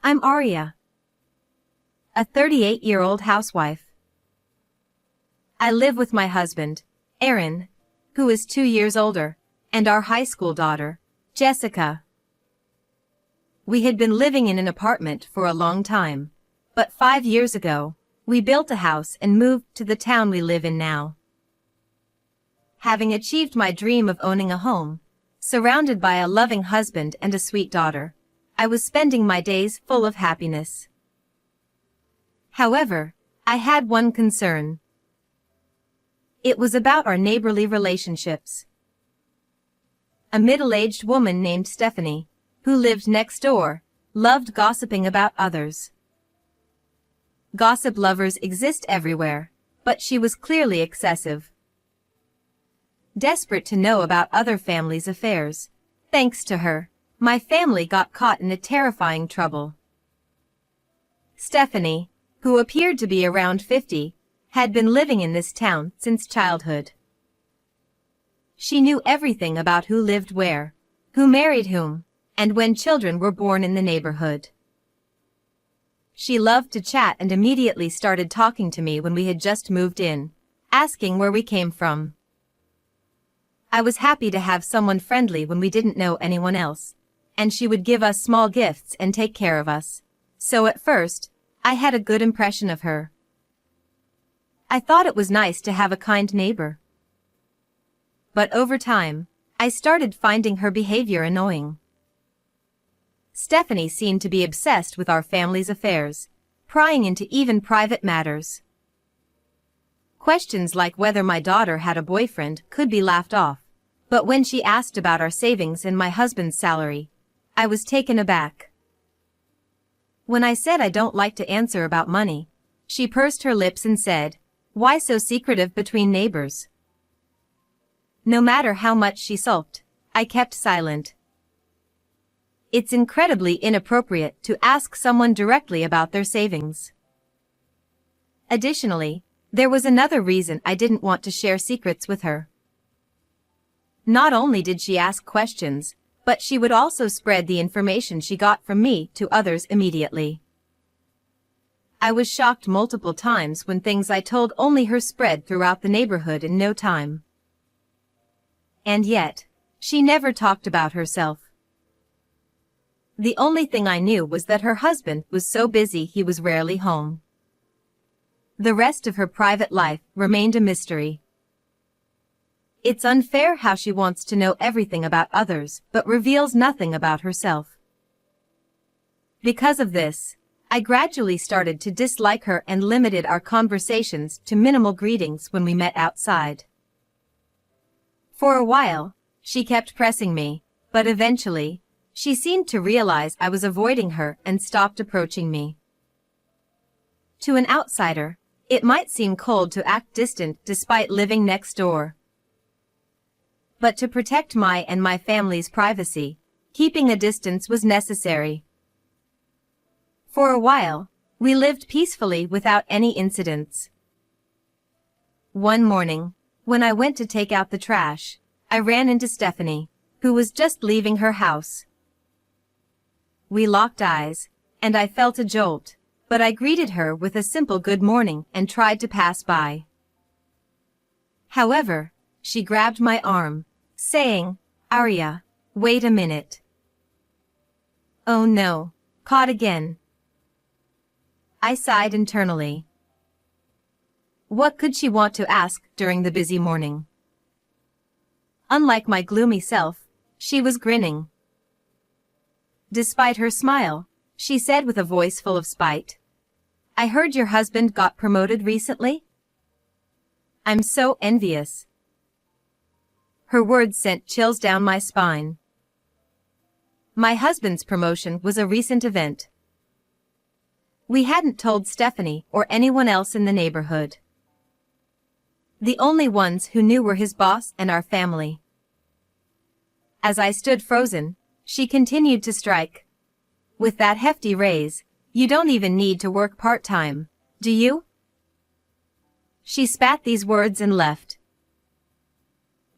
I'm Aria, a 38-year-old housewife. I live with my husband, Aaron, who is 2 years older, and our high school daughter, Jessica. We had been living in an apartment for a long time, but 5 years ago, we built a house and moved to the town we live in now. Having achieved my dream of owning a home, surrounded by a loving husband and a sweet daughter, I was spending my days full of happiness. However, I had one concern. It was about our neighborly relationships. A middle-aged woman named Stephanie, who lived next door, loved gossiping about others. Gossip lovers exist everywhere, but she was clearly excessive. Desperate to know about other families' affairs, thanks to her, my family got caught in a terrifying trouble. Stephanie, who appeared to be around 50, had been living in this town since childhood. She knew everything about who lived where, who married whom, and when children were born in the neighborhood. She loved to chat and immediately started talking to me when we had just moved in, asking where we came from. I was happy to have someone friendly when we didn't know anyone else, and she would give us small gifts and take care of us. So at first, I had a good impression of her. I thought it was nice to have a kind neighbor. But over time, I started finding her behavior annoying. Stephanie seemed to be obsessed with our family's affairs, prying into even private matters. Questions like whether my daughter had a boyfriend could be laughed off, but when she asked about our savings and my husband's salary, I was taken aback. When I said I don't like to answer about money, she pursed her lips and said, "Why so secretive between neighbors?" No matter how much she sulked, I kept silent. It's incredibly inappropriate to ask someone directly about their savings. Additionally, there was another reason I didn't want to share secrets with her. Not only did she ask questions, but she would also spread the information she got from me to others immediately. I was shocked multiple times when things I told only her spread throughout the neighborhood in no time. And yet, she never talked about herself. The only thing I knew was that her husband was so busy he was rarely home. The rest of her private life remained a mystery. It's unfair how she wants to know everything about others but reveals nothing about herself. Because of this, I gradually started to dislike her and limited our conversations to minimal greetings when we met outside. For a while, she kept pressing me, but eventually, she seemed to realize I was avoiding her and stopped approaching me. To an outsider, it might seem cold to act distant despite living next door. But to protect my and my family's privacy, keeping a distance was necessary. For a while, we lived peacefully without any incidents. One morning, when I went to take out the trash, I ran into Stephanie, who was just leaving her house. We locked eyes, and I felt a jolt, but I greeted her with a simple good morning and tried to pass by. However, she grabbed my arm, saying, "Aria, wait a minute." Oh no, caught again. I sighed internally. What could she want to ask during the busy morning? Unlike my gloomy self, she was grinning. Despite her smile, she said with a voice full of spite, "I heard your husband got promoted recently? I'm so envious." Her words sent chills down my spine. My husband's promotion was a recent event. We hadn't told Stephanie or anyone else in the neighborhood. The only ones who knew were his boss and our family. As I stood frozen, she continued to strike. "With that hefty raise, you don't even need to work part-time, do you?" She spat these words and left.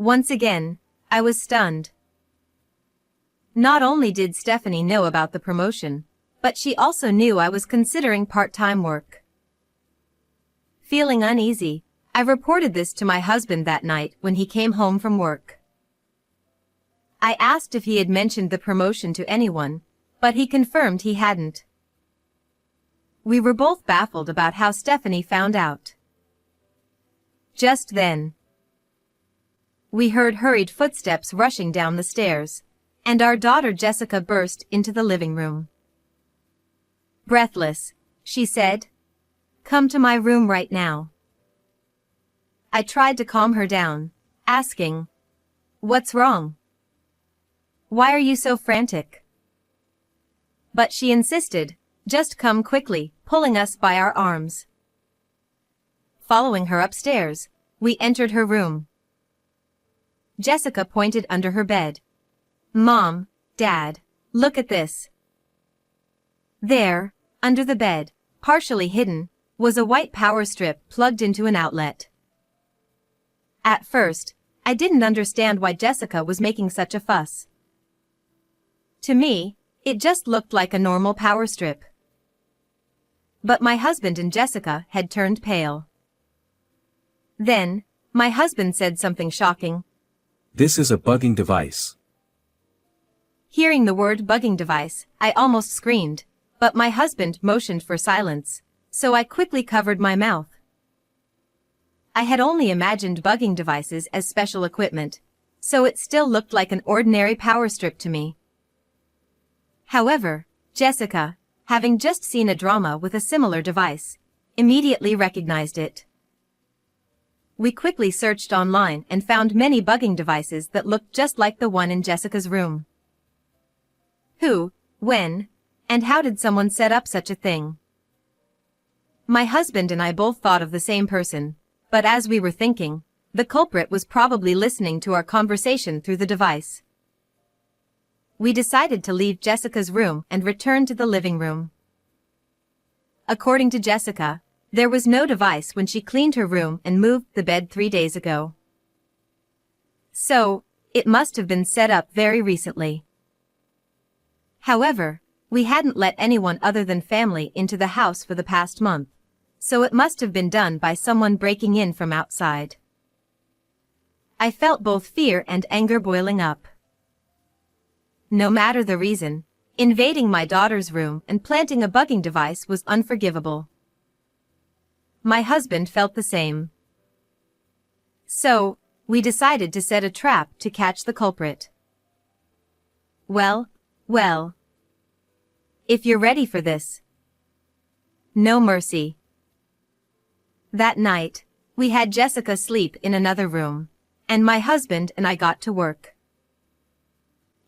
Once again, I was stunned. Not only did Stephanie know about the promotion, but she also knew I was considering part-time work. Feeling uneasy, I reported this to my husband that night when he came home from work. I asked if he had mentioned the promotion to anyone, but he confirmed he hadn't. We were both baffled about how Stephanie found out. Just then, we heard hurried footsteps rushing down the stairs, and our daughter Jessica burst into the living room. Breathless, she said, "Come to my room right now." I tried to calm her down, asking, "What's wrong? Why are you so frantic?" But she insisted, "Just come quickly," pulling us by our arms. Following her upstairs, we entered her room. Jessica pointed under her bed. "Mom, Dad, look at this." There, under the bed, partially hidden, was a white power strip plugged into an outlet. At first, I didn't understand why Jessica was making such a fuss. To me, it just looked like a normal power strip. But my husband and Jessica had turned pale. Then, my husband said something shocking. "This is a bugging device." Hearing the word bugging device, I almost screamed, but my husband motioned for silence, so I quickly covered my mouth. I had only imagined bugging devices as special equipment, so it still looked like an ordinary power strip to me. However, Jessica, having just seen a drama with a similar device, immediately recognized it. We quickly searched online and found many bugging devices that looked just like the one in Jessica's room. Who, when, and how did someone set up such a thing? My husband and I both thought of the same person, but as we were thinking, the culprit was probably listening to our conversation through the device. We decided to leave Jessica's room and return to the living room. According to Jessica, there was no device when she cleaned her room and moved the bed 3 days ago. So, it must have been set up very recently. However, we hadn't let anyone other than family into the house for the past month, so it must have been done by someone breaking in from outside. I felt both fear and anger boiling up. No matter the reason, invading my daughter's room and planting a bugging device was unforgivable. My husband felt the same. So, we decided to set a trap to catch the culprit. Well, if you're ready for this. No mercy. That night, we had Jessica sleep in another room, and my husband and I got to work.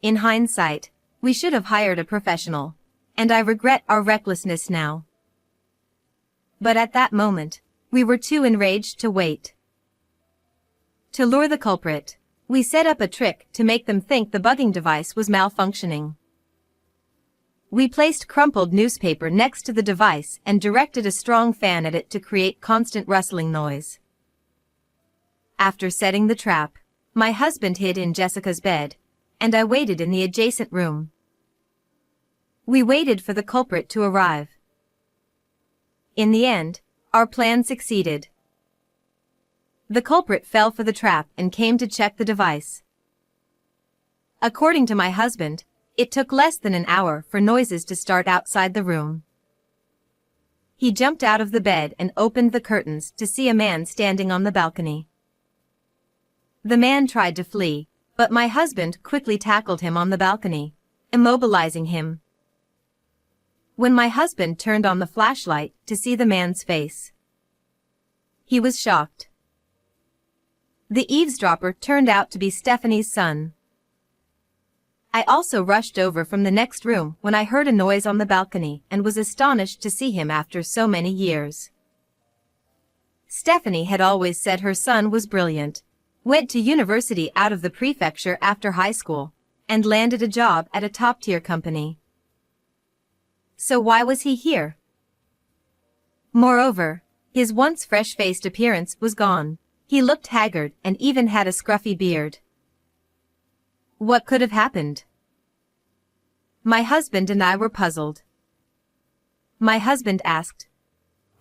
In hindsight, we should have hired a professional, and I regret our recklessness now. But at that moment, we were too enraged to wait. To lure the culprit, we set up a trick to make them think the bugging device was malfunctioning. We placed crumpled newspaper next to the device and directed a strong fan at it to create constant rustling noise. After setting the trap, my husband hid in Jessica's bed, and I waited in the adjacent room. We waited for the culprit to arrive. In the end, our plan succeeded. The culprit fell for the trap and came to check the device. According to my husband, it took less than an hour for noises to start outside the room. He jumped out of the bed and opened the curtains to see a man standing on the balcony. The man tried to flee, but my husband quickly tackled him on the balcony, immobilizing him. When my husband turned on the flashlight to see the man's face, he was shocked. The eavesdropper turned out to be Stephanie's son. I also rushed over from the next room when I heard a noise on the balcony and was astonished to see him after so many years. Stephanie had always said her son was brilliant, went to university out of the prefecture after high school, and landed a job at a top-tier company. So why was he here? Moreover, his once fresh-faced appearance was gone. He looked haggard and even had a scruffy beard. What could have happened? My husband and I were puzzled. My husband asked.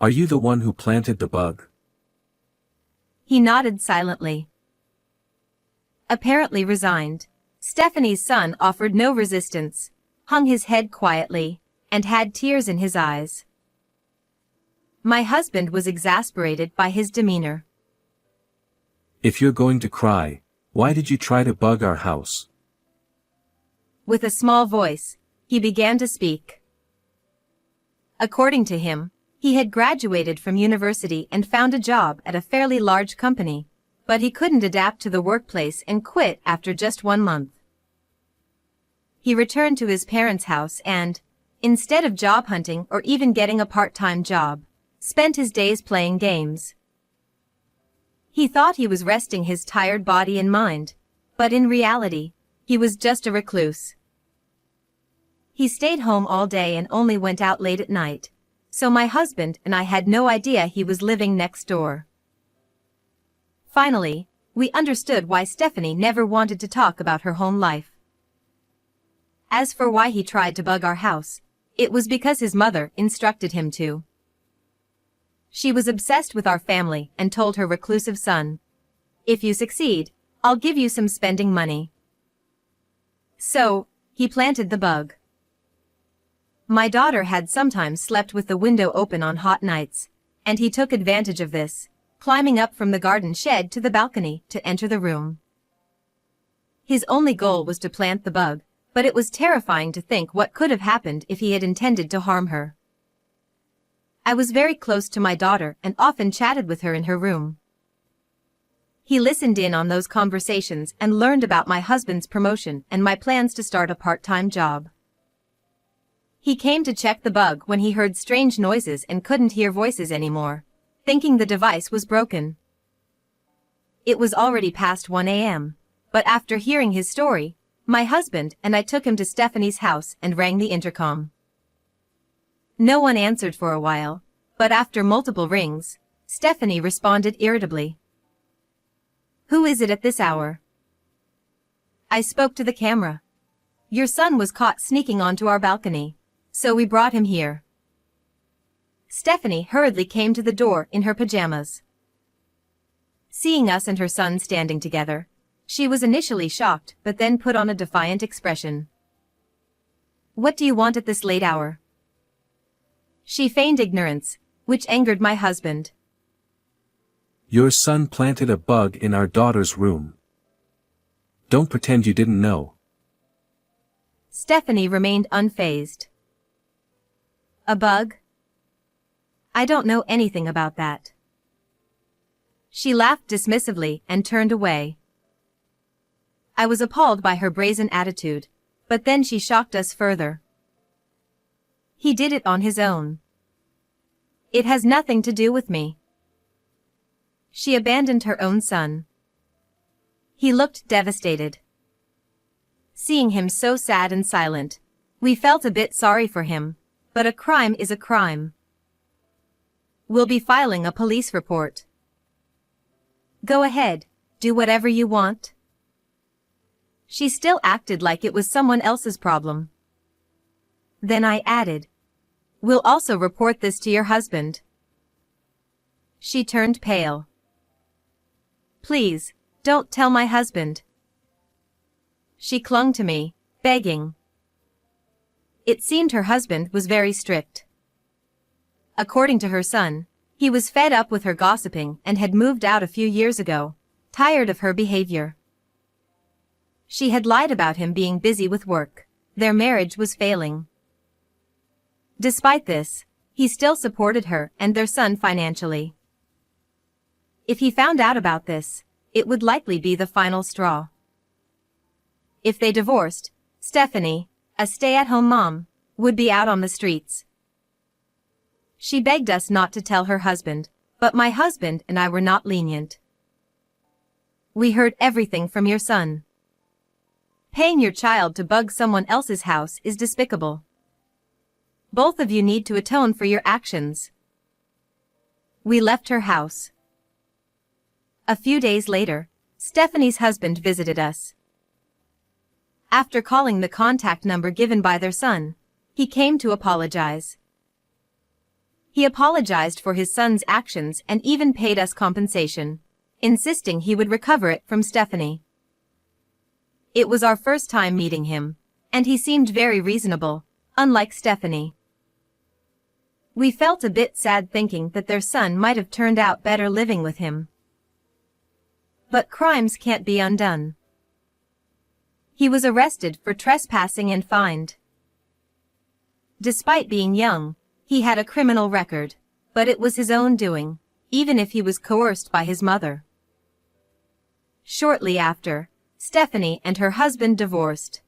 Are you the one who planted the bug? He nodded silently. Apparently resigned, Stephanie's son offered no resistance, hung his head quietly, and had tears in his eyes. My husband was exasperated by his demeanor. If you're going to cry, why did you try to bug our house? With a small voice, he began to speak. According to him, he had graduated from university and found a job at a fairly large company, but he couldn't adapt to the workplace and quit after just 1 month. He returned to his parents' house and, instead of job hunting or even getting a part-time job, spent his days playing games. He thought he was resting his tired body and mind, but in reality, he was just a recluse. He stayed home all day and only went out late at night, so my husband and I had no idea he was living next door. Finally, we understood why Stephanie never wanted to talk about her home life. As for why he tried to bug our house, it was because his mother instructed him to. She was obsessed with our family and told her reclusive son, "If you succeed, I'll give you some spending money." So, he planted the bug. My daughter had sometimes slept with the window open on hot nights, and he took advantage of this, climbing up from the garden shed to the balcony to enter the room. His only goal was to plant the bug, but it was terrifying to think what could have happened if he had intended to harm her. I was very close to my daughter and often chatted with her in her room. He listened in on those conversations and learned about my husband's promotion and my plans to start a part-time job. He came to check the bug when he heard strange noises and couldn't hear voices anymore, thinking the device was broken. It was already past 1 a.m., but after hearing his story, my husband and I took him to Stephanie's house and rang the intercom. No one answered for a while, but after multiple rings, Stephanie responded irritably. "Who is it at this hour?" I spoke to the camera. "Your son was caught sneaking onto our balcony, so we brought him here." Stephanie hurriedly came to the door in her pajamas. Seeing us and her son standing together, she was initially shocked but then put on a defiant expression. "What do you want at this late hour?" She feigned ignorance, which angered my husband. Your son planted a bug in our daughter's room. Don't pretend you didn't know. Stephanie remained unfazed. "A bug? I don't know anything about that." She laughed dismissively and turned away. I was appalled by her brazen attitude, but then she shocked us further. "He did it on his own. It has nothing to do with me." She abandoned her own son. He looked devastated. Seeing him so sad and silent, we felt a bit sorry for him, but a crime is a crime. "We'll be filing a police report." "Go ahead, do whatever you want." She still acted like it was someone else's problem. Then I added, "We'll also report this to your husband." She turned pale. "Please, don't tell my husband." She clung to me, begging. It seemed her husband was very strict. According to her son, he was fed up with her gossiping and had moved out a few years ago, tired of her behavior. She had lied about him being busy with work. Their marriage was failing. Despite this, he still supported her and their son financially. If he found out about this, it would likely be the final straw. If they divorced, Stephanie, a stay-at-home mom, would be out on the streets. She begged us not to tell her husband, but my husband and I were not lenient. "We heard everything from your son. Paying your child to bug someone else's house is despicable. Both of you need to atone for your actions." We left her house. A few days later, Stephanie's husband visited us. After calling the contact number given by their son, he came to apologize. He apologized for his son's actions and even paid us compensation, insisting he would recover it from Stephanie. It was our first time meeting him, and he seemed very reasonable, unlike Stephanie. We felt a bit sad thinking that their son might have turned out better living with him. But crimes can't be undone. He was arrested for trespassing and fined. Despite being young, he had a criminal record, but it was his own doing, even if he was coerced by his mother. Shortly after, Stephanie and her husband divorced.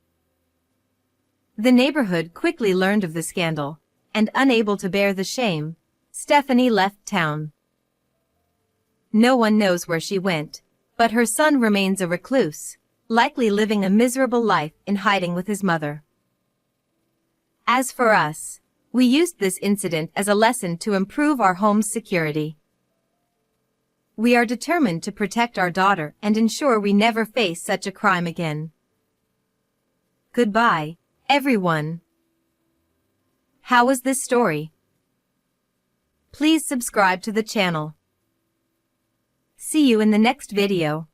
The neighborhood quickly learned of the scandal, and unable to bear the shame, Stephanie left town. No one knows where she went, but her son remains a recluse, likely living a miserable life in hiding with his mother. As for us, we used this incident as a lesson to improve our home's security. We are determined to protect our daughter and ensure we never face such a crime again. Goodbye, everyone. How was this story? Please subscribe to the channel. See you in the next video.